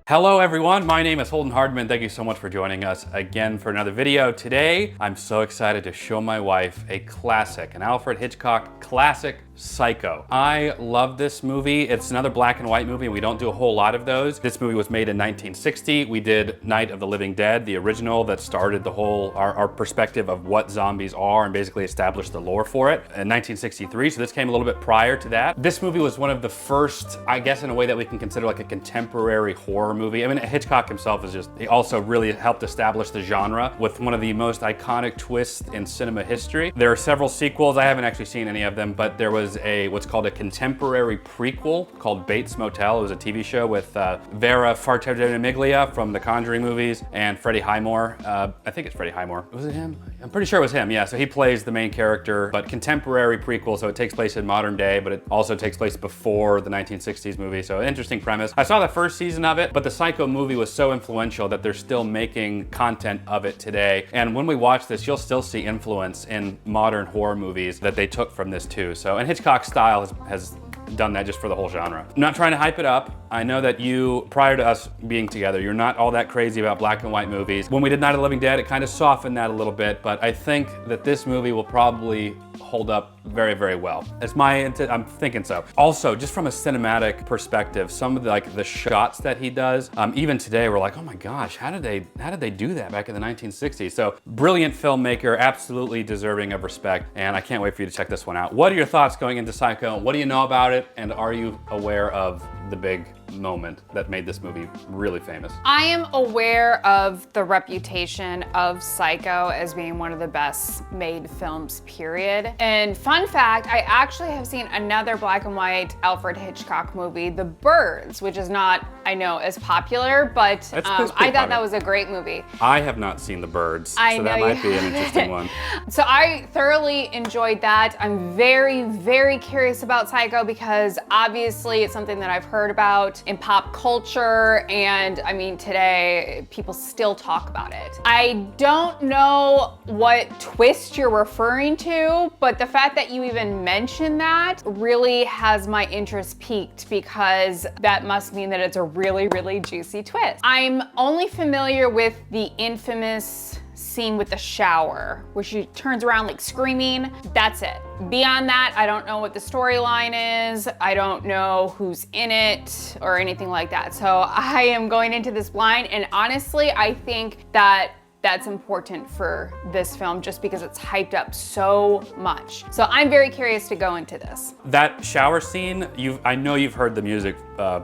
Hello everyone, my name is Holden Hardman. Thank you so much for joining us again for another video. Today, I'm so excited to show my wife a classic, an Alfred Hitchcock classic, Psycho. I love this movie. It's another black and white movie and we don't do a whole lot of those. This movie was made in 1960. We did Night of the Living Dead, the original that started the whole, our perspective of what zombies are and basically established the lore for it in 1963. So this came a little bit prior to that. This movie was one of the first, I guess in a way that we can consider like a contemporary horror movie. I mean, Hitchcock himself is just, he also really helped establish the genre with one of the most iconic twists in cinema history. There are several sequels. I haven't actually seen any of them, but there was what's called a contemporary prequel called Bates Motel. It was a TV show with Vera Farmiga from the Conjuring movies and Freddie Highmore. I think it's Freddie Highmore. Was it him? I'm pretty sure it was him, yeah. So he plays the main character, but contemporary prequel, so it takes place in modern day, but it also takes place before the 1960s movie, so interesting premise. I saw the first season of it, but the Psycho movie was so influential that they're still making content of it today. And when we watch this, you'll still see influence in modern horror movies that they took from this too. So, and Hitchcock's style has done that just for the whole genre. I'm not trying to hype it up. I know that you, prior to us being together, you're not all that crazy about black and white movies. When we did Night of the Living Dead, it kind of softened that a little bit, but I think that this movie will probably hold up very, very well. I'm thinking so. Also, just from a cinematic perspective, some of the shots that he does, even today, we're like, oh my gosh, how did they do that back in the 1960s? So brilliant filmmaker, absolutely deserving of respect, and I can't wait for you to check this one out. What are your thoughts going into Psycho? What do you know about it? And are you aware of the big moment that made this movie really famous? I am aware of the reputation of Psycho as being one of the best made films, period. And fun fact, I actually have seen another black and white Alfred Hitchcock movie, The Birds, which is not, I know, as popular, but I thought that was a great movie. I have not seen The Birds, so that might be an interesting one. So I thoroughly enjoyed that. I'm very, very curious about Psycho because obviously it's something that I've heard about in pop culture, and I mean today people still talk about it. I don't know what twist you're referring to, but the fact that you even mentioned that really has my interest piqued because that must mean that it's a really, really juicy twist. I'm only familiar with the infamous scene with the shower where she turns around like screaming. That's it. Beyond that, I don't know what the storyline is. I don't know who's in it or anything like that. So I am going into this blind, and honestly, I think that that's important for this film just because it's hyped up so much. So I'm very curious to go into this. That shower scene, I know you've heard the music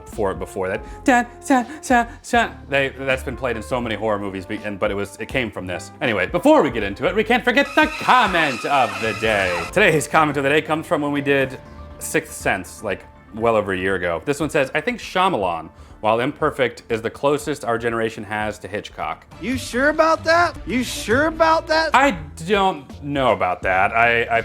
for it before. That's been played in so many horror movies, but it came from this. Anyway, before we get into it, we can't forget the comment of the day. Today's comment of the day comes from when we did Sixth Sense, like well over a year ago. This one says, I think Shyamalan, while imperfect, is the closest our generation has to Hitchcock. You sure about that? You sure about that? I don't know about that. I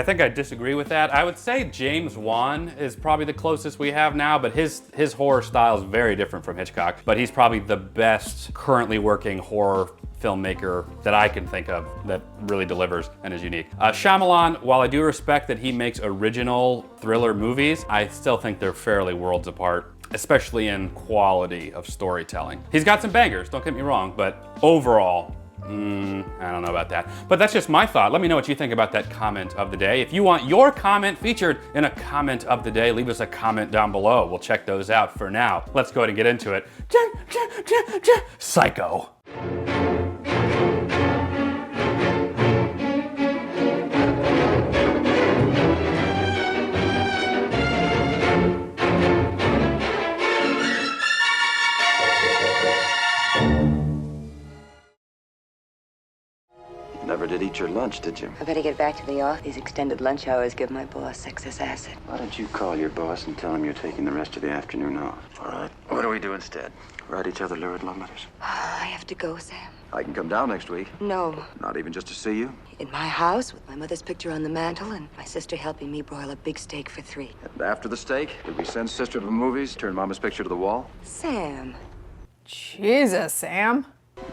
think I disagree with that. I would say James Wan is probably the closest we have now, but his horror style is very different from Hitchcock. But he's probably the best currently working horror filmmaker that I can think of that really delivers and is unique. Shyamalan, while I do respect that he makes original thriller movies, I still think they're fairly worlds apart, especially in quality of storytelling. He's got some bangers, don't get me wrong, but overall, I don't know about that. But that's just my thought. Let me know what you think about that comment of the day. If you want your comment featured in a comment of the day, leave us a comment down below. We'll check those out. For now, let's go ahead and get into it. Psycho. Never did eat your lunch, did you? I better get back to the office. These extended lunch hours give my boss excess acid. Why don't you call your boss and tell him you're taking the rest of the afternoon off? All right. What do we do instead? Write each other lurid love letters? I have to go, Sam. I can come down next week. No. Not even just to see you? In my house with my mother's picture on the mantle and my sister helping me broil a big steak for 3. And after the steak, did we send sister to the movies, turn mama's picture to the wall? Sam. Jesus, Sam.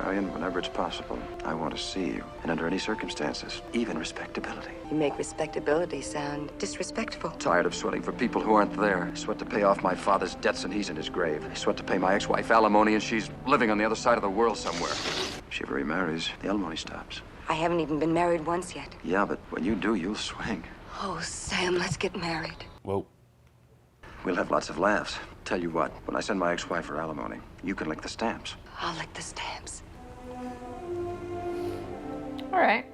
Marion, whenever it's possible, I want to see you. And under any circumstances, even respectability. You make respectability sound disrespectful. Tired of sweating for people who aren't there. I sweat to pay off my father's debts and he's in his grave. I sweat to pay my ex-wife alimony and she's living on the other side of the world somewhere. If she ever remarries, the alimony stops. I haven't even been married once yet. Yeah, but when you do, you'll swing. Oh, Sam, let's get married. Whoa. We'll have lots of laughs. Tell you what, when I send my ex-wife her alimony, you can lick the stamps. I'll lick the stamps. All right.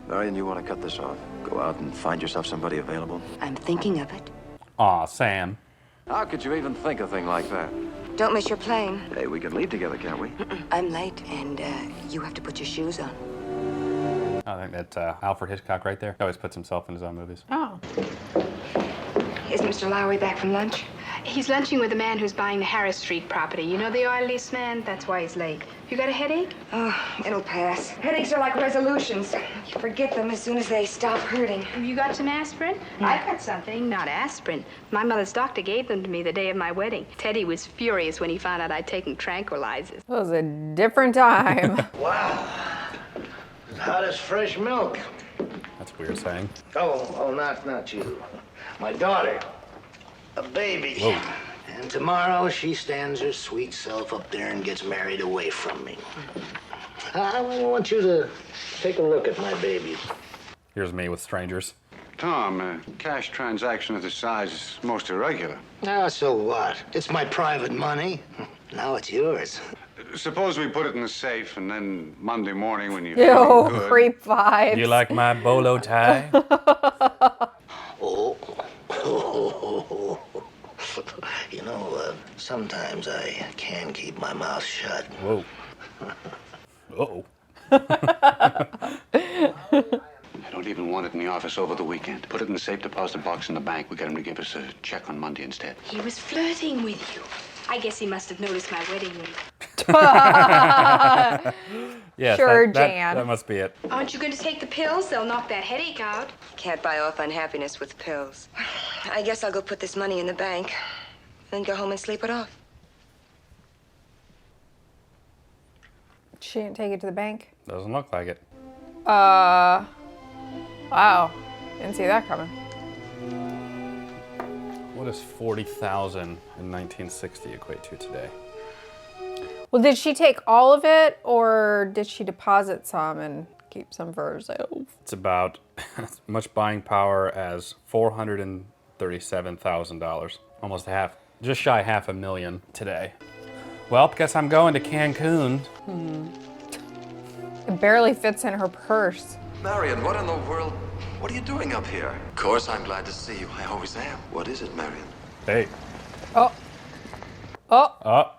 Marion, you want to cut this off? Go out and find yourself somebody available? I'm thinking of it. Aw, Sam. How could you even think a thing like that? Don't miss your plane. Hey, we can leave together, can't we? I'm late, and you have to put your shoes on. I think that's Alfred Hitchcock right there. He always puts himself in his own movies. Oh. Is Mr. Lowry back from lunch? He's lunching with the man who's buying the Harris Street property. You know the oil lease man? That's why he's late. You got a headache? Oh, it'll pass. Headaches are like resolutions. You forget them as soon as they stop hurting. Have you got some aspirin? I've got something, not aspirin. My mother's doctor gave them to me the day of my wedding. Teddy was furious when he found out I'd taken tranquilizers. It was a different time. Wow. As hot as fresh milk. That's a weird saying. Oh, not you. My daughter. A baby. Whoa. And tomorrow she stands her sweet self up there and gets married away from me. I want you to take a look at my baby. Here's me with strangers. Tom, a cash transaction of this size is most irregular. Ah, so what? It's my private money. Now it's yours. Suppose we put it in the safe, and then Monday morning when you Ew, feel good, creep vibes. You like my bolo tie? Oh. You know, sometimes I can keep my mouth shut. Whoa. Uh-oh. I don't even want it in the office over the weekend. Put it in the safe deposit box in the bank. We get him to give us a check on Monday instead. He was flirting with you. I guess he must have noticed my wedding ring. Yes, Sure, that Jan. That must be it. Aren't you going to take the pills? They'll knock that headache out. Can't buy off unhappiness with pills. I guess I'll go put this money in the bank, then go home and sleep it off. She didn't take it to the bank. Doesn't look like it. Wow. Didn't see that coming. What does 40,000 in 1960 equate to today? Well, did she take all of it, or did she deposit some and keep some for herself? It's about as much buying power as $437,000. Almost half, just shy $500,000 today. Well, guess I'm going to Cancun. It barely fits in her purse. Marion, what in the world? What are you doing up here? Of course, I'm glad to see you. I always am. What is it, Marion? Hey. Oh. Oh. Oh.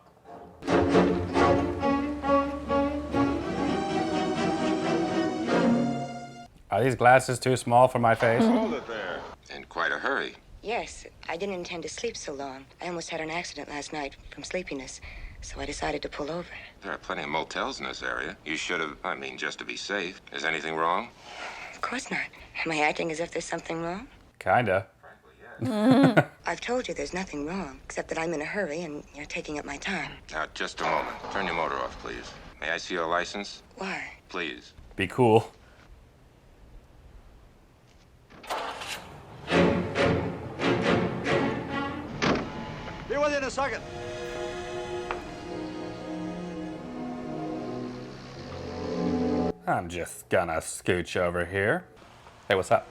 Are these glasses too small for my face? Hold it there. In quite a hurry. Yes, I didn't intend to sleep so long. I almost had an accident last night from sleepiness, so I decided to pull over. There are plenty of motels in this area. You should have, just to be safe. Is anything wrong? Of course not. Am I acting as if there's something wrong? Kinda. I've told you there's nothing wrong, except that I'm in a hurry and you're taking up my time. Now, just a moment. Turn your motor off, please. May I see your license? Why? Please. Be cool. Be with you in a second. I'm just gonna scooch over here. Hey, what's up?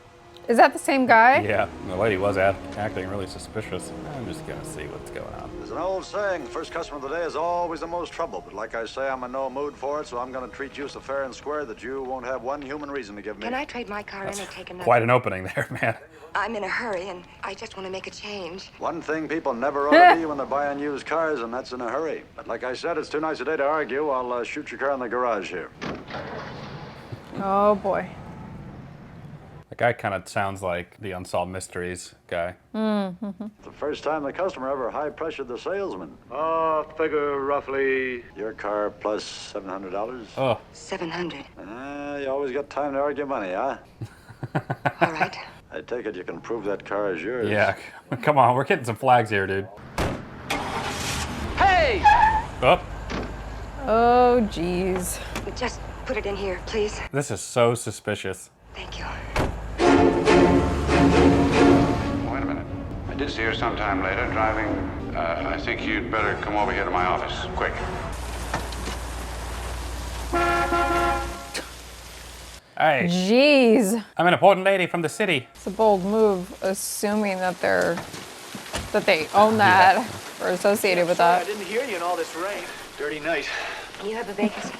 Is that the same guy? Yeah, the lady was acting really suspicious. I'm just gonna see what's going on. There's an old saying, the first customer of the day is always the most trouble. But like I say, I'm in no mood for it, so I'm going to treat you so fair and square that you won't have one human reason to give me. Can I trade my car in and take another? Quite an opening there, man. I'm in a hurry and I just want to make a change. One thing people never ought to be when they're buying used cars, and that's in a hurry. But like I said, it's too nice a day to argue. I'll shoot your car in the garage here. Oh boy. That guy kind of sounds like the Unsolved Mysteries guy. It's the first time the customer ever high-pressured the salesman. Oh, figure roughly your car plus $700. Oh. 700. You always got time to argue money, huh? All right. I take it you can prove that car is yours. Yeah, come on, we're getting some flags here, dude. Hey! Oh. Oh, geez. Just put it in here, please. This is so suspicious. Thank you. Wait a minute. I did see her sometime later driving. I think you'd better come over here to my office, quick. Hey, Jeez. I'm an important lady from the city. It's a bold move, assuming that they own that or associated with I that. didn't hear you in all this rain. Dirty night. You have a vacancy.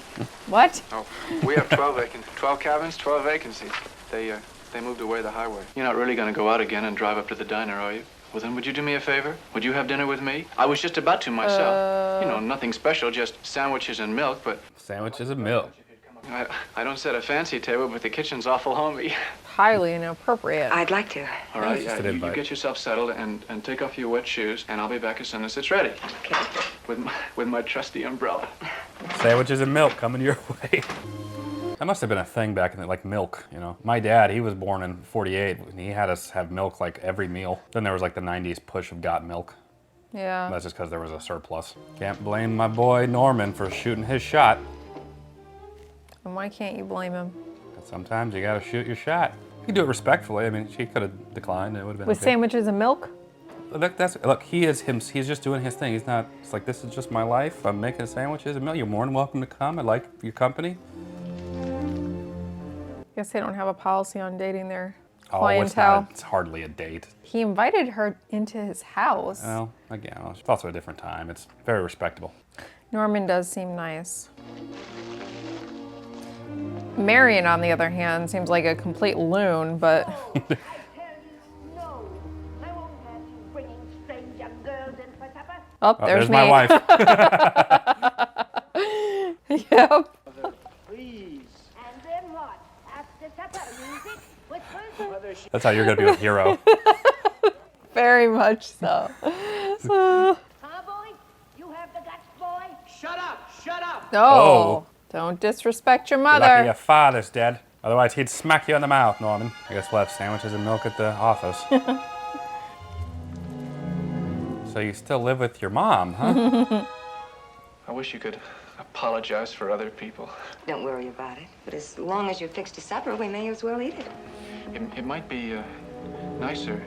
What? Oh, we have 12 cabins, 12 vacancies. They moved away the highway. You're not really going to go out again and drive up to the diner, are you? Well, then would you do me a favor? Would you have dinner with me? I was just about to myself. You know, nothing special, just sandwiches and milk, but... Sandwiches and milk. I don't set a fancy table, but the kitchen's awful homey. Highly inappropriate. I'd like to. All right, Just an you invite. get yourself settled and take off your wet shoes, and I'll be back as soon as it's ready. Okay. With my trusty umbrella. Sandwiches and milk coming your way. That must have been a thing back in the, like milk, you know. My dad, he was born in 48, and he had us have milk like every meal. Then there was like the 90s push of got milk. Yeah. That's just because there was a surplus. Can't blame my boy Norman for shooting his shot. And why can't you blame him? Sometimes you gotta shoot your shot. You can do it respectfully. I mean, she could have declined. It would have been With okay. sandwiches and milk? Look, he is him. He's just doing his thing. He's not. It's like, this is just my life. I'm making sandwiches and milk. You're more than welcome to come. I like your company. Guess they don't have a policy on dating their Oh, clientele. it's hardly a date. He invited her into his house. Well, again, it's also a different time. It's very respectable. Norman does seem nice. Marion, on the other hand, seems like a complete loon, but... Oh, there's me. my wife. Yep. Please. And then what? After supper music? That's how you're gonna be with Hero. Very much so. Huh, boy? You have the guts, boy? Shut up! Shut up! No, Oh. Don't disrespect your You're lucky mother. your father's dead. Otherwise, he'd smack you in the mouth, Norman. I guess we'll have sandwiches and milk at the office. So you still live with your mom, huh? I wish you could apologize for other people. Don't worry about it. But as long as you're fixed to supper, we may as well eat it. It might be nicer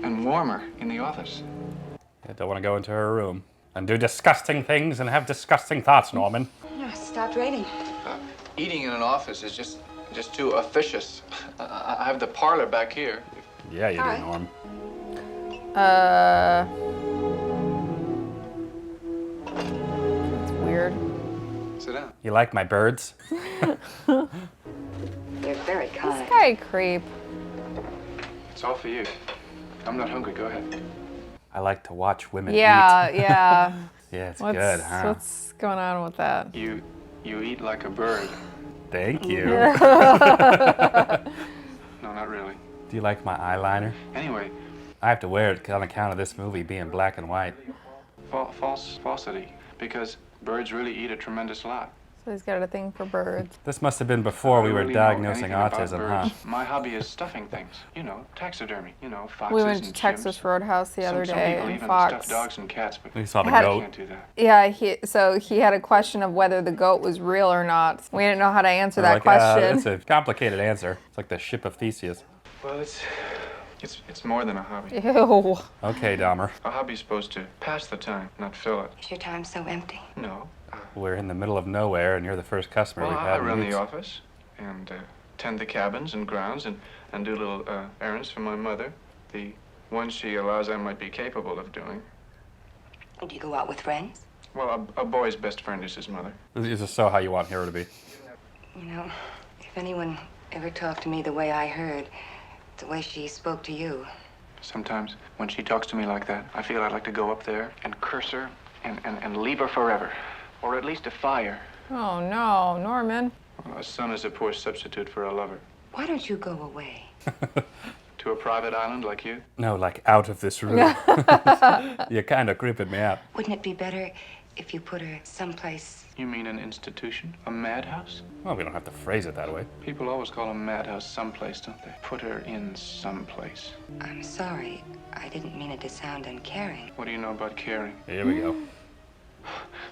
and warmer in the office. I don't want to go into her room and do disgusting things and have disgusting thoughts, Norman. No, stop raining. Eating in an office is just too officious. I have the parlor back here. Yeah, you do, All right. Norm. That's weird. Sit down. You like my birds? You're very kind. This guy creep. It's all for you. I'm not hungry. Go ahead. I like to watch women Yeah, eat. yeah. Yeah, it's What's, good, huh? what's going on with that? You eat like a bird. Thank you. No, not really. Do you like my eyeliner? Anyway, I have to wear it on account of this movie being black and white. falsity. Because birds really eat a tremendous lot. So he's got a thing for birds. This must have been before we I were really know diagnosing anything about autism, huh? birds. My hobby is stuffing things. You know, taxidermy. You know, foxes We went to and Texas chimps. Roadhouse the other Some day, people and even Fox. stuff dogs and cats, but We saw the Had- I goat. can't do that. Yeah, he had a question of whether the goat was real or not. We didn't know how to answer We're that like, question. It's a complicated answer. It's like the ship of Theseus. Well, it's more than a hobby. Ew. Okay, Dahmer. A hobby's supposed to pass the time, not fill it. Is your time so empty? No. We're in the middle of nowhere, and you're the first customer Well, we've I had in run weeks. the office and tend the cabins and grounds and do little errands for my mother. The ones she allows I might be capable of doing. Do you go out with friends? Well, a boy's best friend is his mother. This is so how you want Hero to be. You know, if anyone ever talked to me the way I heard, the way she spoke to you. Sometimes when she talks to me like that, I feel I'd like to go up there and curse her and leave her forever. Or at least defy her. Oh no, Norman. Well, a son is a poor substitute for a lover. Why don't you go away? To a private island like you? No, like out of this room. You're kind of creeping me out. Wouldn't it be better if you put her someplace? You mean an institution? A madhouse? Well, we don't have to phrase it that way. People always call a madhouse someplace, don't they? Put her in someplace. I'm sorry. I didn't mean it to sound uncaring. What do you know about caring? Here we go.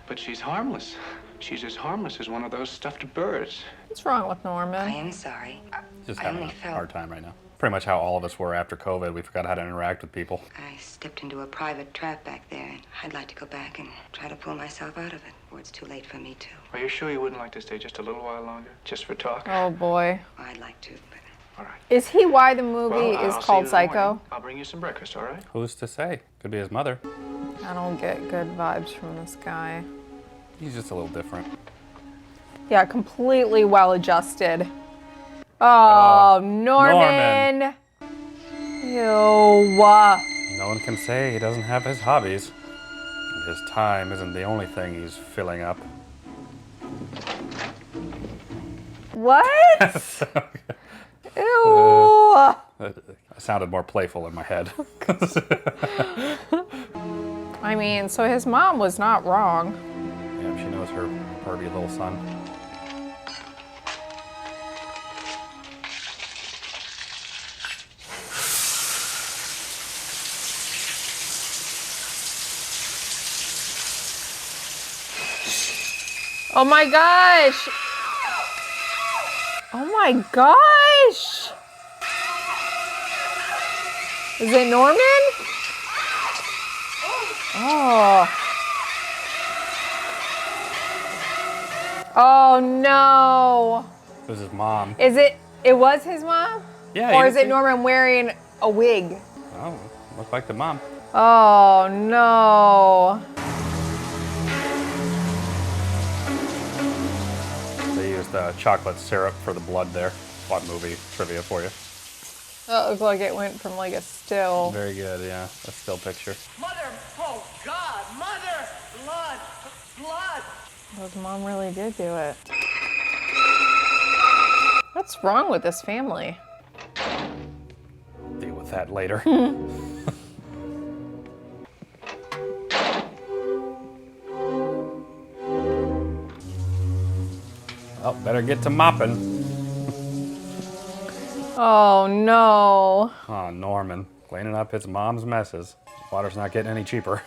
But she's harmless. She's as harmless as one of those stuffed birds. What's wrong with Norman? I am sorry. Just I having only a felt hard time right now. Pretty much how all of us were after COVID. We forgot how to interact with people. I stepped into a private trap back there, and I'd like to go back and try to pull myself out of it, or it's too late for me to. Are you sure you wouldn't like to stay just a little while longer? Just for talk? Oh boy. I'd like to, but... All right. Is he why the movie Well, is I'll see called you in the Psycho? morning. I'll bring you some breakfast, all right? Who's to say? Could be his mother. I don't get good vibes from this guy. He's just a little different. Yeah, completely well adjusted. Oh, Norman. Ew. No one can say he doesn't have his hobbies. And his time isn't the only thing he's filling up. What? Ew. It sounded more playful in my head. I mean, so his mom was not wrong. Yeah, she knows her pervy little son. Oh my gosh. Oh my gosh. Is it Norman? Oh. Oh no. It was his mom. Is it? It was his mom? Yeah. Or is it Norman wearing a wig? Oh, looked like the mom. Oh no. They used chocolate syrup for the blood there. Fun movie trivia for you. That looked like it went from like a still. Very good, yeah. A still picture. Mother, oh God, mother, blood, blood. His mom really did do it. What's wrong with this family? Deal with that later. Oh, better get to mopping. Oh no. Oh, Norman, cleaning up his mom's messes. Water's not getting any cheaper.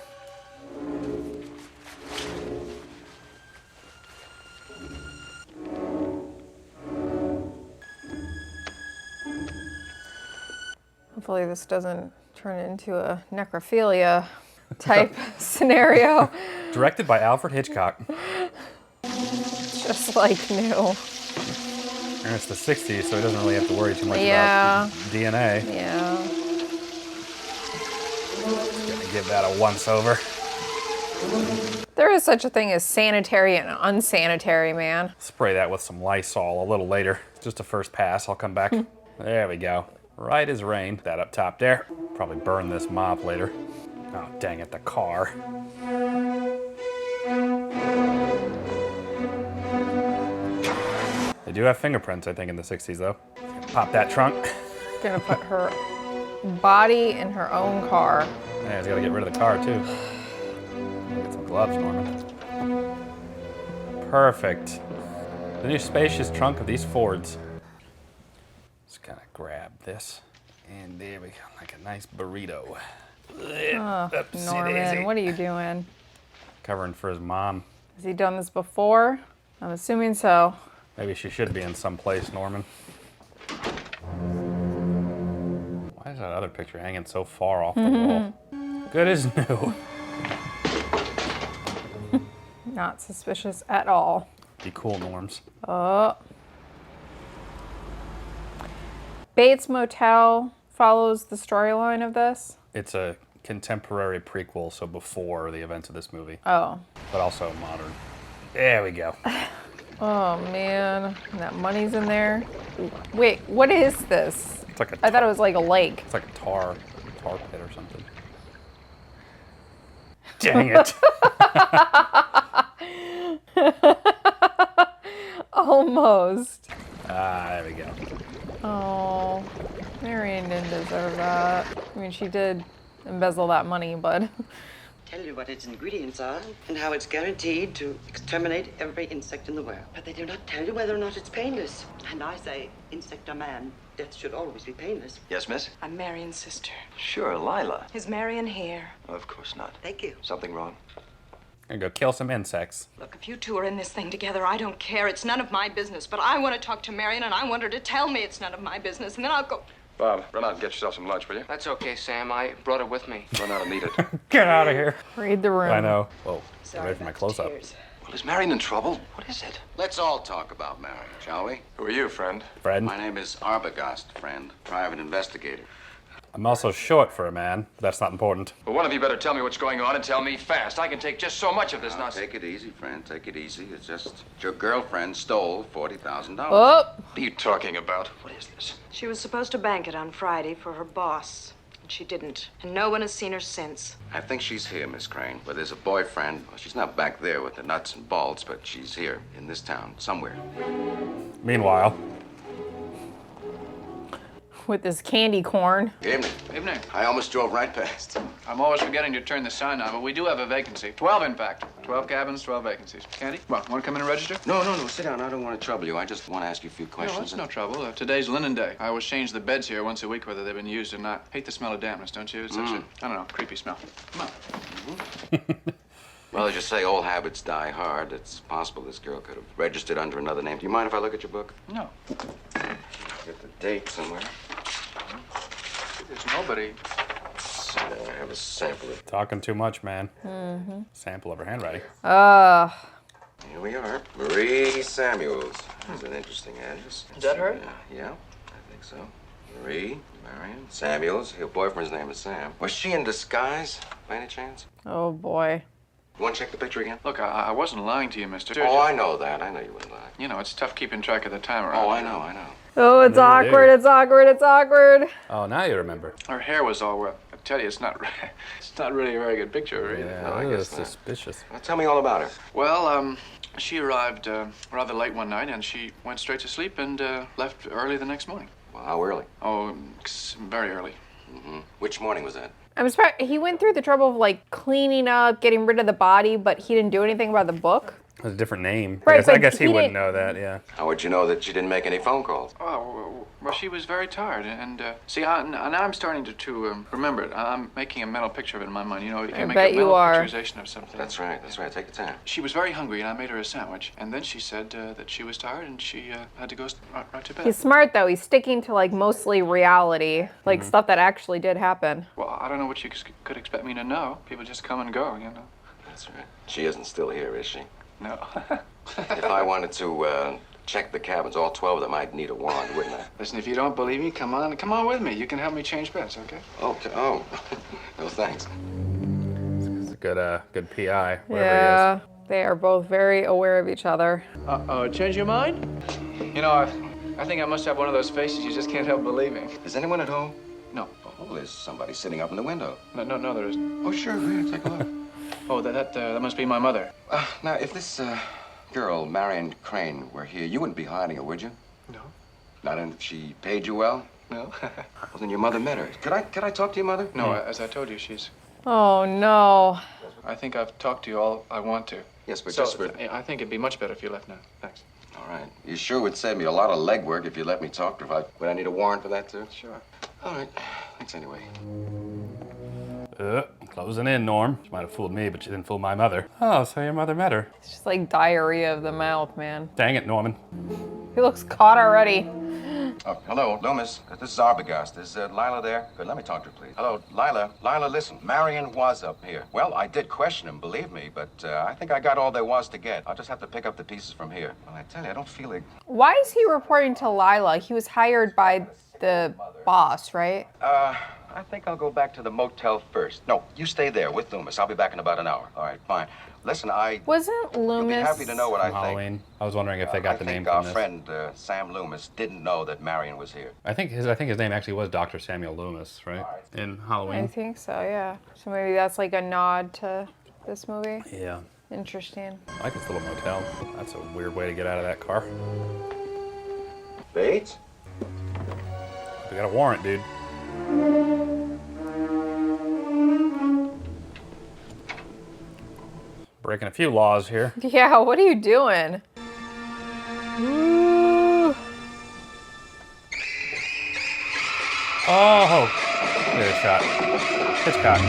Hopefully this doesn't turn into a necrophilia type scenario. Directed by Alfred Hitchcock. Just like new. And it's the 60s, so he doesn't really have to worry too much Yeah. about DNA. Yeah. Gonna give that a once over. There is such a thing as sanitary and unsanitary, man. Spray that with some Lysol a little later. Just a first pass, I'll come back. There we go. Right as rain. That up top there. Probably burn this mop later. Oh, dang it, the car. They do have fingerprints, I think, in the 60s, though. Pop that trunk. Gonna put her body in her own car. Yeah, he's gotta get rid of the car, too. Get some gloves, Norman. Perfect. The new spacious trunk of these Fords. Just kind of grab this. And there we go, like a nice burrito. Oh, Oopsie Norman, daisy. what are you doing? Covering for his mom. Has he done this before? I'm assuming so. Maybe she should be in some place, Norman. Why is that other picture hanging so far off the wall? Good as new. Not suspicious at all. Be cool, Norms. Oh. Bates Motel follows the storyline of this. It's a contemporary prequel, so before the events of this movie. Oh. But also modern. There we go. Oh man, and that money's in there. Wait, what is this? It's like a I thought it was like a lake. It's like a tar pit or something. Dang it. Almost. There we go. Oh, Marion didn't deserve that. I mean, she did embezzle that money, but... Tell you what its ingredients are and how it's guaranteed to exterminate every insect in the world. But they do not tell you whether or not it's painless. And I say, insect or man, death should always be painless. Yes, miss? I'm Marion's sister. Sure, Lila. Is Marion here? Of course not. Thank you. Something wrong? Gonna go kill some insects. Look, if you two are in this thing together, I don't care. It's none of my business. But I want to talk to Marion, and I want her to tell me it's none of my business, and then I'll go. Bob, run out and get yourself some lunch, will you? That's okay, Sam. I brought it with me. Run out and eat it. Get out of here. Read the room. I know. Whoa, Sorry away from my about the close-up. tears. Well, is Marion in trouble? What is it? Let's all talk about Marion, shall we? Who are you, friend? Friend. My name is Arbogast, friend. Private investigator. I'm also short for a man, but that's not important. Well, one of you better tell me what's going on and tell me fast. I can take just so much of this Now, nonsense. take it easy, friend. Take it easy. It's just your girlfriend stole $40,000. Oh, What are you talking about? What is this? She was supposed to bank it on Friday for her boss, and she didn't. And no one has seen her since. I think she's here, Miss Crane. But there's a boyfriend. Well, she's not back there with the nuts and bolts, but she's here in this town somewhere. Meanwhile, with this candy corn. Evening. Evening. I almost drove right past. I'm always forgetting to turn the sign on, but we do have a vacancy. 12, in fact. 12 cabins, 12 vacancies. Candy? Well, want to come in and register? No, sit down. I don't want to trouble you. I just want to ask you a few No, questions. it's no trouble. Today's linen day. I always change the beds here once a week, whether they've been used or not. Hate the smell of dampness, don't you? It's such a, I don't know, creepy smell. Come on. Well, as you say, old habits die hard. It's possible this girl could have registered under another name. Do you mind if I look at your book? No. Get the date somewhere. There's nobody. I have a sample of. talking too much, man. Sample of her handwriting. Here we are. Marie Samuels. That's an interesting address. Is that her? Yeah, I think so. Marie, Marion, Samuels. Her boyfriend's name is Sam. Was she in disguise, by any chance? Oh boy. You want to check the picture again? Look, I wasn't lying to you, mister. Oh, I know that. I know you wouldn't lie. You know, it's tough keeping track of the time around. Oh, I know. Oh, it's awkward, it's awkward, it's awkward. Oh, now you remember. Her hair was all wet. I tell you, it's not really a very good picture of her either. Yeah, No, I that is guess not. suspicious. Well, tell me all about her. Well, she arrived rather late one night, and she went straight to sleep and left early the next morning. Well, how early? Oh, very early. Which morning was that? I'm surprised he went through the trouble of like cleaning up, getting rid of the body, but he didn't do anything about the book. It was a different name. Right, I but guess he he wouldn't didn't- know that, yeah. How would you know that she didn't make any phone calls? Oh, well, she was very tired, and see, now I'm starting to remember it. I'm making a mental picture of it in my mind. You know, you can make bet a you mental are. picturization of something. That's right. Take your time. She was very hungry, and I made her a sandwich. And then she said that she was tired, and she had to go right to bed. He's smart though. He's sticking to like mostly reality, like stuff that actually did happen. Well, I don't know what you could expect me to know. People just come and go, you know. That's right. She isn't still here, is she? No. If I wanted to check the cabins, all 12 of them, I'd need a warrant, wouldn't I? Listen, if you don't believe me, come on with me. You can help me change beds, okay? Okay. Oh. No, thanks. It's a good PI, whatever Yeah, they are both very aware of each other. Change your mind? You know, I think I must have one of those faces you just can't help believing. Is anyone at home? No. Oh, there's somebody sitting up in the window. No, there isn't. Oh, sure. Here, take a look. Oh, that must be my mother. Now, if this girl, Marion Crane, were here, you wouldn't be hiding her, would you? No. Not if she paid you well? No. Well, then your mother met her. Could I talk to your mother? No, as I told you, she's... Oh no. I think I've talked to you all I want to. Yes, but So, just for... I think it'd be much better if you left now. Thanks. All right. You sure would save me a lot of legwork if you let me talk to her. Would I need a warrant for that, too? Sure. All right. Thanks anyway. Closing in, Norm. She might have fooled me, but she didn't fool my mother. Oh, so your mother met her. It's just like diarrhea of the mouth, man. Dang it, Norman. He looks caught already. Oh, hello, Loomis. This is Arbogast. Is Lila there? Good, let me talk to her, please. Hello, Lila. Lila, listen. Marion was up here. Well, I did question him, believe me, but I think I got all there was to get. I'll just have to pick up the pieces from here. Well, I tell you, I don't feel like... Why is he reporting to Lila? He was hired by the boss, right? I think I'll go back to the motel first. No, you stay there with Loomis. I'll be back in about an hour. All right, fine. Listen, Wasn't Loomis... You'll be happy to know what I think. Halloween. I was wondering if they got the name our from this. friend Sam Loomis didn't know that Marion was here. I think his name actually was Dr. Samuel Loomis, right? In Halloween. I think so, yeah. So maybe that's like a nod to this movie. Yeah. Interesting. I like this little motel. That's a weird way to get out of that car. Bates? We got a warrant, dude. Breaking a few laws here. Yeah, what are you doing? Ooh. Oh! Get a shot. Hitchcock.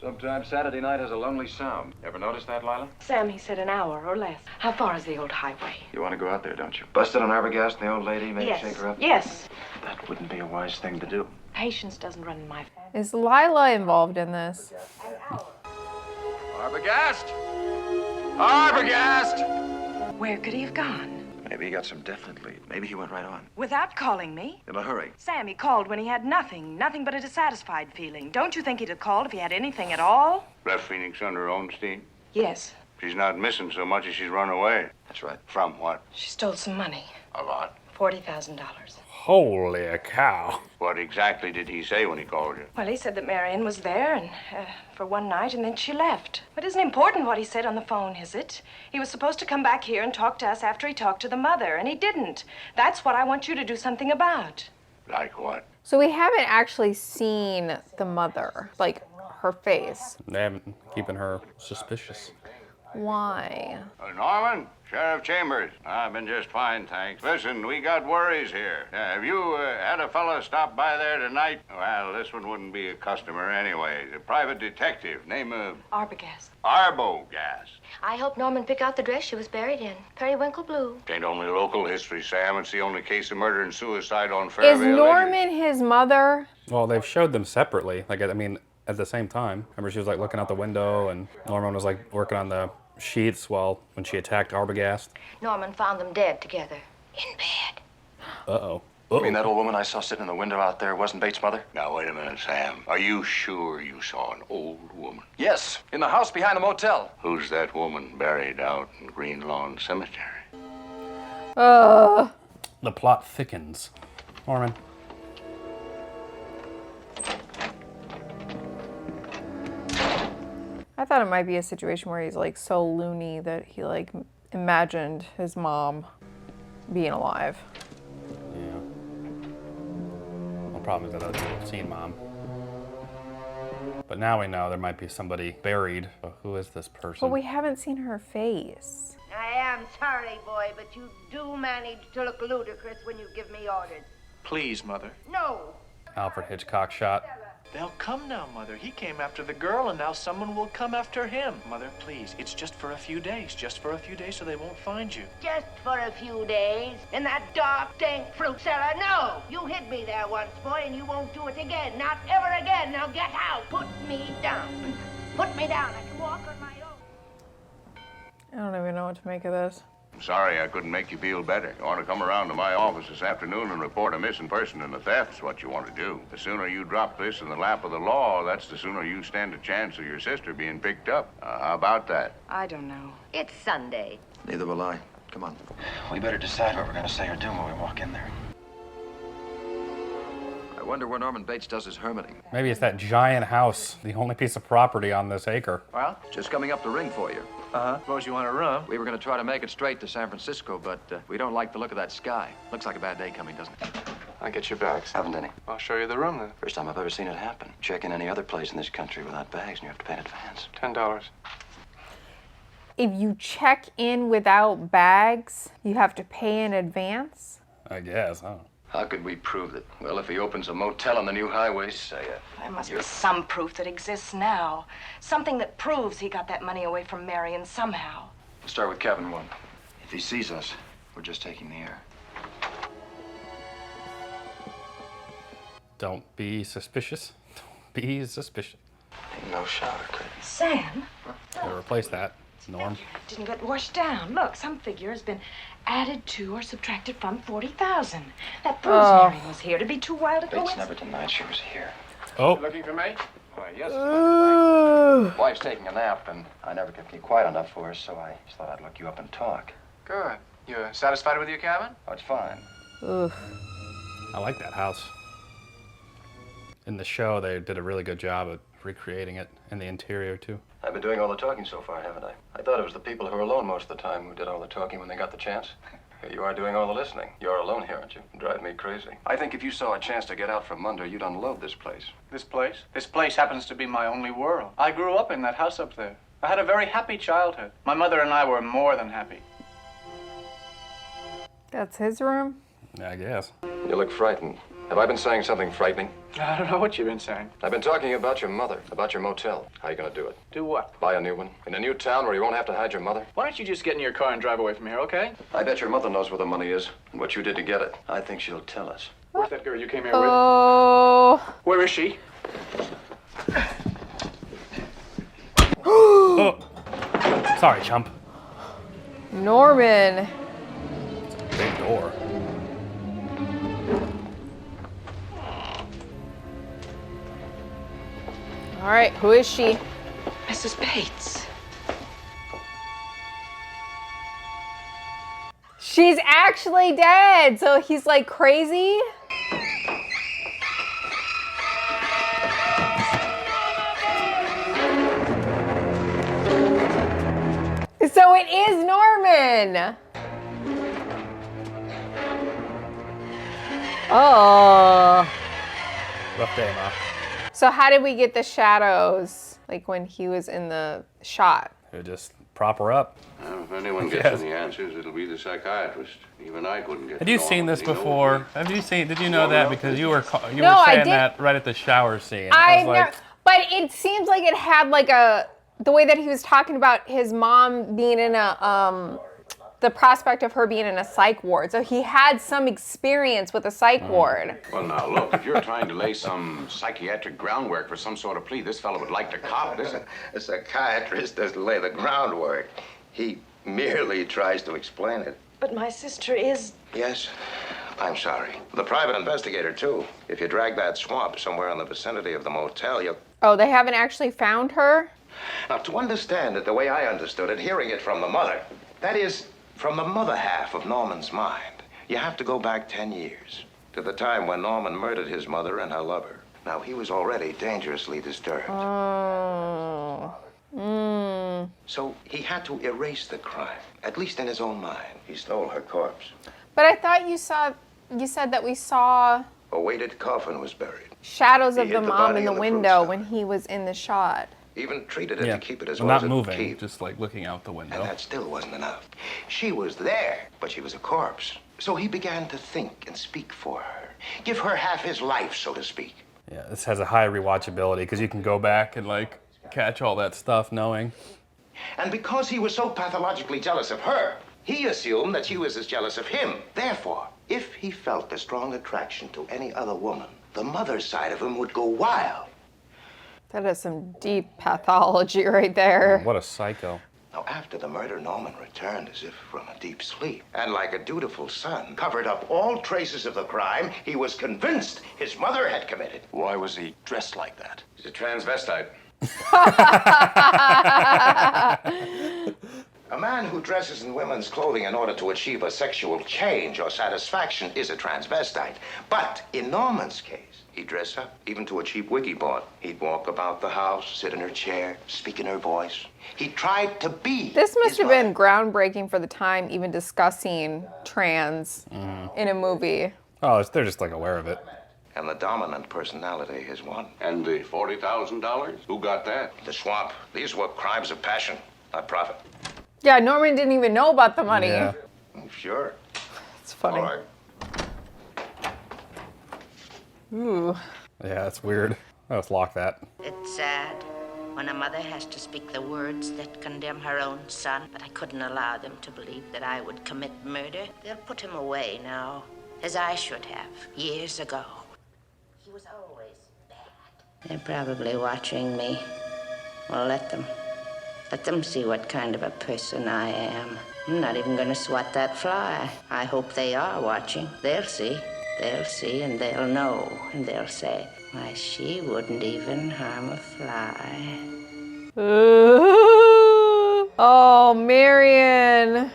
So, Sometimes Saturday night has a lonely sound. Ever notice that, Lila? Sam, he said an hour or less. How far is the old highway? You want to go out there, don't you? Busted on Arbogast and the old lady, maybe Yes. shake her up? Yes. That wouldn't be a wise thing to do. Patience doesn't run in my family. Is Lila involved in this? Arbogast! Arbogast! Where could he have gone? Maybe he got some definite lead. Maybe he went right on. Without calling me? In a hurry. Sam, he called when he had nothing but a dissatisfied feeling. Don't you think he'd have called if he had anything at all? Left Phoenix under her own steam. Yes. She's not missing so much as she's run away. That's right. From what? She stole some money. A lot. $40,000. Holy cow. What exactly did he say when he called you? Well, he said that Marion was there and for one night and then she left. It isn't important what he said on the phone, is it? He was supposed to come back here and talk to us after he talked to the mother, and he didn't. That's what I want you to do something about. Like what? So we haven't actually seen the mother, like her face. They haven't keeping her suspicious. Why? Norman, Sheriff Chambers. I've been just fine, thanks. Listen, we got worries here. Have you had a fella stop by there tonight? Well, this one wouldn't be a customer anyway. A private detective, name of... Arbogast. Arbogast. I helped Norman pick out the dress she was buried in. Periwinkle blue. Ain't only local history, Sam. It's the only case of murder and suicide on Fairvale. Is Norman his mother? Well, they've showed them separately. Like, I mean, at the same time. Remember, she was like looking out the window, and Norman was like working on the sheets when she attacked Arbogast. Norman found them dead together. In bed. Uh-oh. You mean that old woman I saw sitting in the window out there wasn't Bates' mother? Now, wait a minute, Sam. Are you sure you saw an old woman? Yes, in the house behind the motel. Who's that woman buried out in Green Lawn Cemetery? The plot thickens. Norman. I thought it might be a situation where he's like so loony that he like imagined his mom being alive. Yeah. The problem is that I've seen Mom. But now we know there might be somebody buried. But who is this person? But we haven't seen her face. I am sorry, boy, but you do manage to look ludicrous when you give me orders. Please, Mother. No. Alfred Hitchcock shot. They'll come now, Mother. He came after the girl, and now someone will come after him. Mother, please, it's just for a few days. Just for a few days so they won't find you. Just for a few days. In that dark, dank fruit cellar. No! You hid me there once, boy, and you won't do it again. Not ever again. Now get out. Put me down. Put me down. I can walk on my own. I don't even know what to make of this. I'm sorry I couldn't make you feel better. You want to come around to my office this afternoon and report a missing person and a theft is what you want to do. The sooner you drop this in the lap of the law, that's the sooner you stand a chance of your sister being picked up. How about that? I don't know. It's Sunday. Neither will I. Come on. We better decide what we're going to say or do when we walk in there. I wonder where Norman Bates does his hermiting. Maybe it's that giant house, the only piece of property on this acre. Well? Just coming up the ring for you. Uh-huh. Suppose you want to run. We were going to try to make it straight to San Francisco, but we don't like the look of that sky. Looks like a bad day coming, doesn't it? I'll get your bags. Haven't any. I'll show you the room, then. First time I've ever seen it happen. Check in any other place in this country without bags, and you have to pay in advance. $10. If you check in without bags, you have to pay in advance? I guess, huh? How could we prove that? Well, if he opens a motel on the new highway, say There must be some proof that exists now. Something that proves he got that money away from Marion somehow. We'll start with cabin 1. If he sees us, we're just taking the air. Don't be suspicious. Don't be suspicious. Ain't no shower, Chris. Sam? Gotta replace that. Norm. Didn't get washed down. Look, some figure has been added to or subtracted from 40,000. That proves Marion was here. To be too wild a Bates coincidence. never denied she was here. Oh. You looking for me? Why, yes. Wife's taking a nap, and I never kept you quiet enough for her, so I just thought I'd look you up and talk. Good. You satisfied with your cabin? Oh, it's fine. Ugh. I like that house. In the show, they did a really good job of recreating it in the interior, too. I've been doing all the talking so far, haven't I? I thought it was the people who were alone most of the time who did all the talking when they got the chance. Here you are doing all the listening. You're alone here, aren't you? You drive me crazy. I think if you saw a chance to get out from under, you'd unload this place. This place? This place happens to be my only world. I grew up in that house up there. I had a very happy childhood. My mother and I were more than happy. That's his room? I guess. You look frightened. Have I been saying something frightening? I don't know what you've been saying. I've been talking about your mother, about your motel. How are you gonna do it? Do what? Buy a new one? In a new town where you won't have to hide your mother? Why don't you just get in your car and drive away from here, okay? I bet your mother knows where the money is and what you did to get it. I think she'll tell us. Where's that girl you came here with? Where is she? Oh. Sorry, chump. Norman. Big door. All right, who is she? Mrs. Bates. She's actually dead, so he's like crazy. So it is Norman. Oh. Rough day, Ma. So how did we get the shadows, like when he was in the shot? You just prop her up. Well, if anyone gets any answers, it'll be the psychiatrist. Even I couldn't get. Had you seen this before? Have you seen? Did you know that? Because you were No, I saying did- that right at the shower scene. I was like, know, but it seems like it had like the way that he was talking about his mom being in the prospect of her being in a psych ward. So he had some experience with a psych ward. Well, now, look, if you're trying to lay some psychiatric groundwork for some sort of plea, this fellow would like to cop this. A psychiatrist doesn't lay the groundwork. He merely tries to explain it. But my sister is... Yes, I'm sorry. The private investigator, too. If you drag that swamp somewhere in the vicinity of the motel, you'll... Oh, they haven't actually found her? Now, to understand it the way I understood it, hearing it from the mother, that is, from the mother half of Norman's mind, you have to go back 10 years, to the time when Norman murdered his mother and her lover. Now, he was already dangerously disturbed. Oh. So he had to erase the crime, at least in his own mind. He stole her corpse. But I thought you said that we saw A weighted coffin was buried. shadows He of hid the the mom body in the in the window when he was in the shot. Even treated it to keep it as well, well not as it moving, would keep. just like looking out the window. And that still wasn't enough. She was there, but she was a corpse. So he began to think and speak for her. Give her half his life, so to speak. Yeah, this has a high rewatchability because you can go back and like catch all that stuff knowing. And because he was so pathologically jealous of her, he assumed that she was as jealous of him. Therefore, if he felt a strong attraction to any other woman, the mother's side of him would go wild. That is some deep pathology right there. What a psycho. Now, after the murder, Norman returned as if from a deep sleep. And like a dutiful son, covered up all traces of the crime he was convinced his mother had committed. Why was he dressed like that? He's a transvestite. A man who dresses in women's clothing in order to achieve a sexual change or satisfaction is a transvestite. But in Norman's case, he'd dress up, even to a cheap wig he bought. He'd walk about the house, sit in her chair, speak in her voice. He tried to be. This must have been groundbreaking for the time, even discussing trans in a movie. Oh, they're just like aware of it. And the dominant personality is one. And the $40,000? Who got that? The swamp. These were crimes of passion, not profit. Yeah, Norman didn't even know about the money. Yeah. Sure. It's funny. All right. Ooh. Yeah, that's weird. Let's lock that. It's sad when a mother has to speak the words that condemn her own son, but I couldn't allow them to believe that I would commit murder. They'll put him away now, as I should have, years ago. He was always bad. They're probably watching me. Well, let them. Let them see what kind of a person I am. I'm not even going to swat that fly. I hope they are watching. They'll see. They'll see and they'll know. And they'll say, why, she wouldn't even harm a fly. Ooh. Oh, Marion.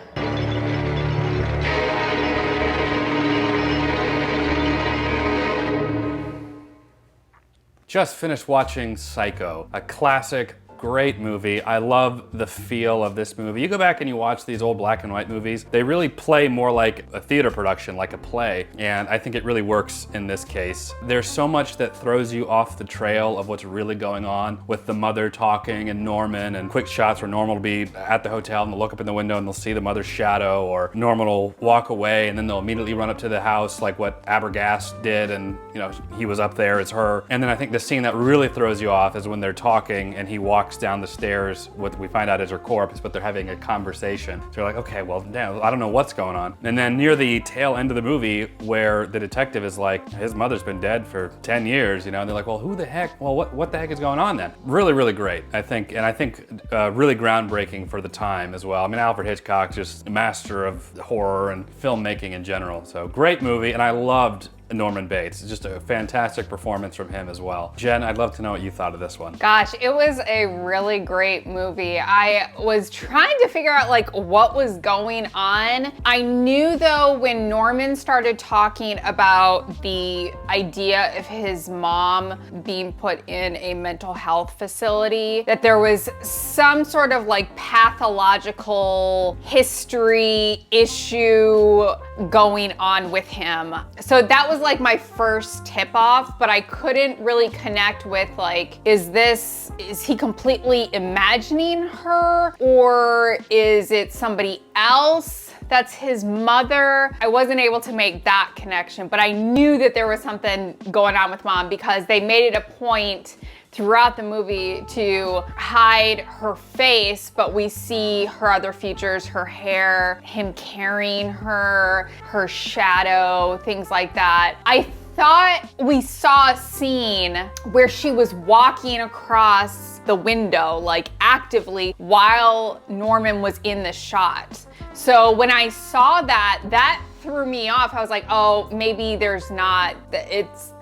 Just finished watching Psycho, a classic great movie. I love the feel of this movie. You go back and you watch these old black and white movies, they really play more like a theater production, like a play, and I think it really works in this case. There's so much that throws you off the trail of what's really going on with the mother talking and Norman, and quick shots where Norman will be at the hotel and they'll look up in the window and they'll see the mother's shadow, or Norman will walk away and then they'll immediately run up to the house like what Arbogast did, and you know, he was up there, it's her. And then I think the scene that really throws you off is when they're talking and he walks down the stairs, what we find out is her corpse, but they're having a conversation. So you're like, okay, well, yeah, I don't know what's going on. And then near the tail end of the movie where the detective is like, his mother's been dead for 10 years, you know, and they're like, well, who the heck, well, what the heck is going on then? Really, really great, I think. And I think really groundbreaking for the time as well. I mean, Alfred Hitchcock, just a master of horror and filmmaking in general. So great movie, and I loved Norman Bates. It's just a fantastic performance from him as well. Jen, I'd love to know what you thought of this one. Gosh, it was a really great movie. I was trying to figure out like what was going on. I knew though when Norman started talking about the idea of his mom being put in a mental health facility, that there was some sort of like pathological history issue going on with him. So that was like my first tip off, but I couldn't really connect with like, is he completely imagining her, or is it somebody else that's his mother? I wasn't able to make that connection, but I knew that there was something going on with mom because they made it a point throughout the movie to hide her face, but we see her other features, her hair, him carrying her, her shadow, things like that. I thought we saw a scene where she was walking across the window, like actively, while Norman was in the shot. So when I saw that, that threw me off. I was like, oh, maybe there's not,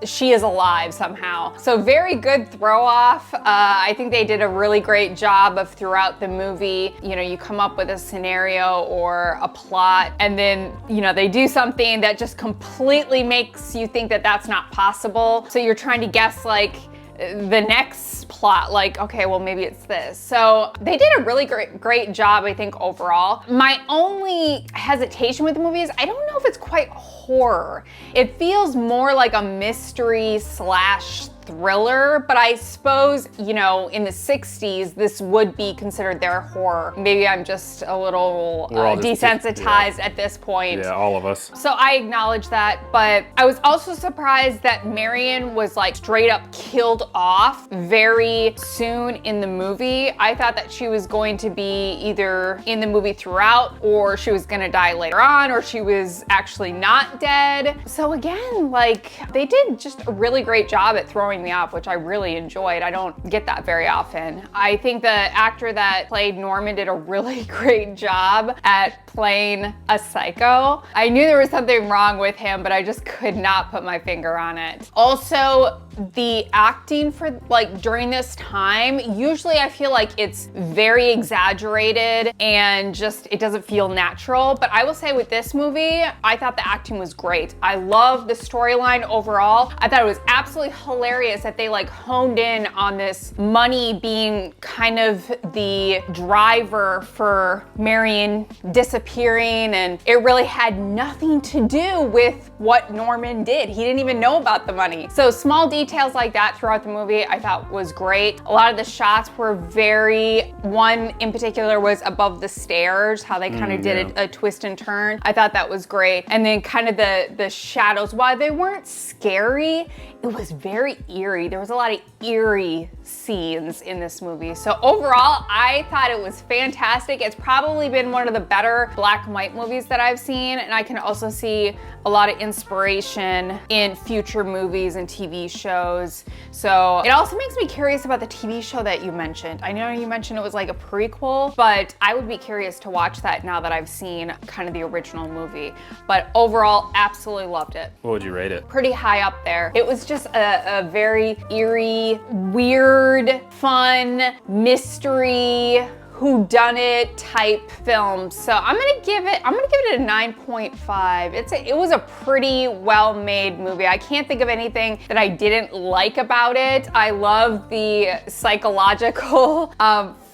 she is alive somehow. So very good throw off. I think they did a really great job of throughout the movie. You know, you come up with a scenario or a plot, and then, you know, they do something that just completely makes you think that that's not possible. So you're trying to guess like the next plot, like, okay, well, maybe it's this. So they did a really great job, I think, overall. My only hesitation with the movie is I don't know if it's quite horror. It feels more like a mystery slash thriller, but I suppose, you know, in the 60s, this would be considered their horror. Maybe I'm just a little desensitized at this point. Yeah, all of us. So I acknowledge that, but I was also surprised that Marion was like straight up killed off very soon in the movie. I thought that she was going to be either in the movie throughout, or she was gonna die later on, or she was actually not dead. So again, like, they did just a really great job at throwing me off, which I really enjoyed. I don't get that very often. I think the actor that played Norman did a really great job at playing a psycho. I knew there was something wrong with him, but I just could not put my finger on it. Also, the acting for like during this time, usually I feel like it's very exaggerated and just it doesn't feel natural. But I will say with this movie, I thought the acting was great. I love the storyline overall. I thought it was absolutely hilarious that they like honed in on this money being kind of the driver for Marion disappearing, and it really had nothing to do with what Norman did. He didn't even know about the money. So small details like that throughout the movie I thought was great. A lot of the shots were one in particular was above the stairs, how they kind of did a twist and turn. I thought that was great. And then kind of the shadows, while they weren't scary, it was very eerie. There was a lot of eerie scenes in this movie. So overall, I thought it was fantastic. It's probably been one of the better black and white movies that I've seen, and I can also see a lot of inspiration in future movies and TV shows. So it also makes me curious about the TV show that you mentioned. I know you mentioned it was like a prequel, but I would be curious to watch that now that I've seen kind of the original movie. But overall, absolutely loved it. What would you rate it? Pretty high up there. It was just a very eerie, weird, fun, mystery, whodunit type film. So I'm gonna give it a 9.5. It was a pretty well-made movie. I can't think of anything that I didn't like about it. I love the psychological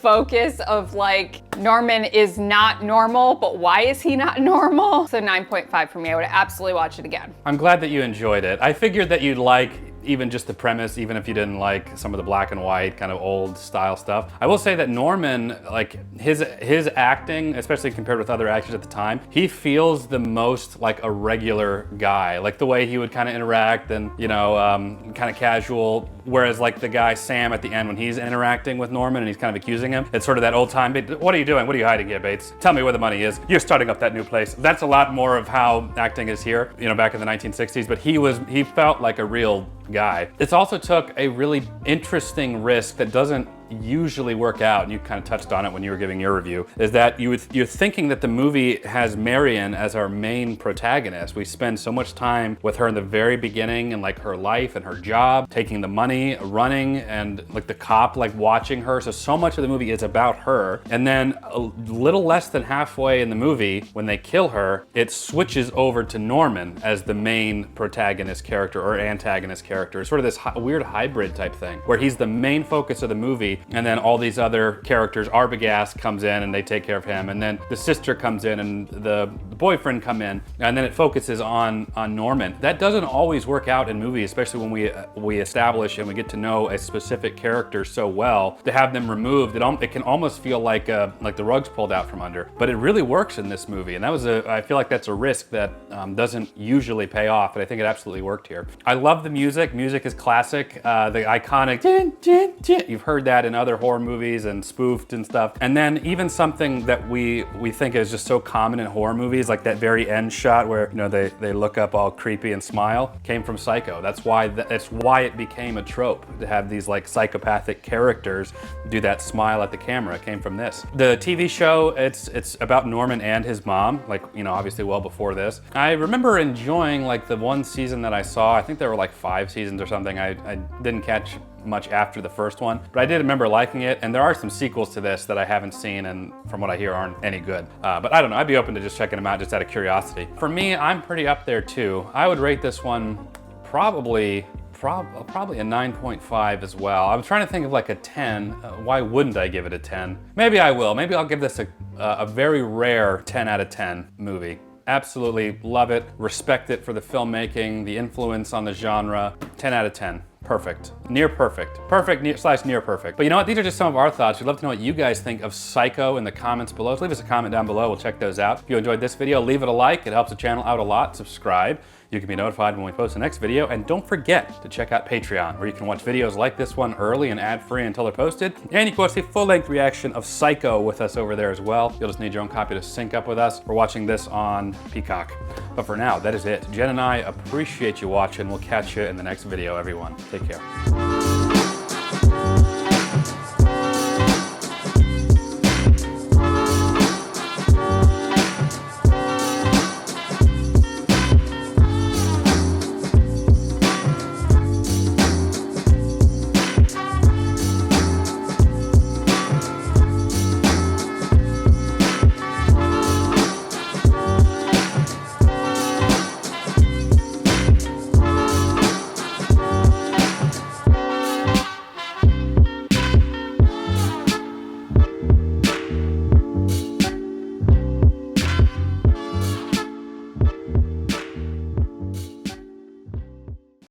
focus of like, Norman is not normal, but why is he not normal? So 9.5 for me. I would absolutely watch it again. I'm glad that you enjoyed it. I figured that you'd like even just the premise, even if you didn't like some of the black and white kind of old style stuff. I will say that Norman, like his acting, especially compared with other actors at the time, he feels the most like a regular guy. Like the way he would kind of interact and, you know, kind of casual. Whereas like the guy Sam at the end, when he's interacting with Norman and he's kind of accusing him, it's sort of that old time, what are you doing? What are you hiding here, Bates? Tell me where the money is. You're starting up that new place. That's a lot more of how acting is here, you know, back in the 1960s, but he felt like a real guy. This also took a really interesting risk that doesn't usually work out, and you kind of touched on it when you were giving your review, is that you're thinking that the movie has Marion as our main protagonist. We spend so much time with her in the very beginning and like her life and her job, taking the money, running, and like the cop like watching her. So much of the movie is about her. And then a little less than halfway in the movie, when they kill her, it switches over to Norman as the main protagonist character or antagonist character. It's sort of this weird hybrid type thing where he's the main focus of the movie, and then all these other characters, Arbogast comes in and they take care of him, and then the sister comes in and the boyfriend come in, and then it focuses on Norman. That doesn't always work out in movies, especially when we establish and we get to know a specific character so well. To have them removed, it can almost feel like the rug's pulled out from under. But it really works in this movie, and I feel like that's a risk that doesn't usually pay off, and I think it absolutely worked here. I love the music. Music is classic. The iconic din, din, din. You've heard that in other horror movies and spoofed and stuff. And then even something that we think is just so common in horror movies, like that very end shot where, you know, they look up all creepy and smile, came from Psycho. That's why it became a trope, to have these like psychopathic characters do that smile at the camera. It came from this. The TV show, it's about Norman and his mom, like, you know, obviously well before this. I remember enjoying like the one season that I saw. I think there were like 5 seasons or something. I didn't catch much after the first one, but I did remember liking it, and there are some sequels to this that I haven't seen and from what I hear aren't any good. But I don't know, I'd be open to just checking them out just out of curiosity. For me, I'm pretty up there too. I would rate this one probably a 9.5 as well. I'm trying to think of like a 10. Why wouldn't I give it a 10? Maybe I will. Maybe I'll give this a very rare 10 out of 10 movie. Absolutely love it, respect it for the filmmaking, the influence on the genre. 10 out of 10. Perfect. Near perfect. Perfect slash near perfect. But you know what? These are just some of our thoughts. We'd love to know what you guys think of Psycho in the comments below. So leave us a comment down below. We'll check those out. If you enjoyed this video, leave it a like. It helps the channel out a lot. Subscribe. You can be notified when we post the next video. And don't forget to check out Patreon, where you can watch videos like this one early and ad-free until they're posted. And you can watch the full-length reaction of Psycho with us over there as well. You'll just need your own copy to sync up with us. We're watching this on Peacock. But for now, that is it. Jen and I appreciate you watching. We'll catch you in the next video, everyone. Take care.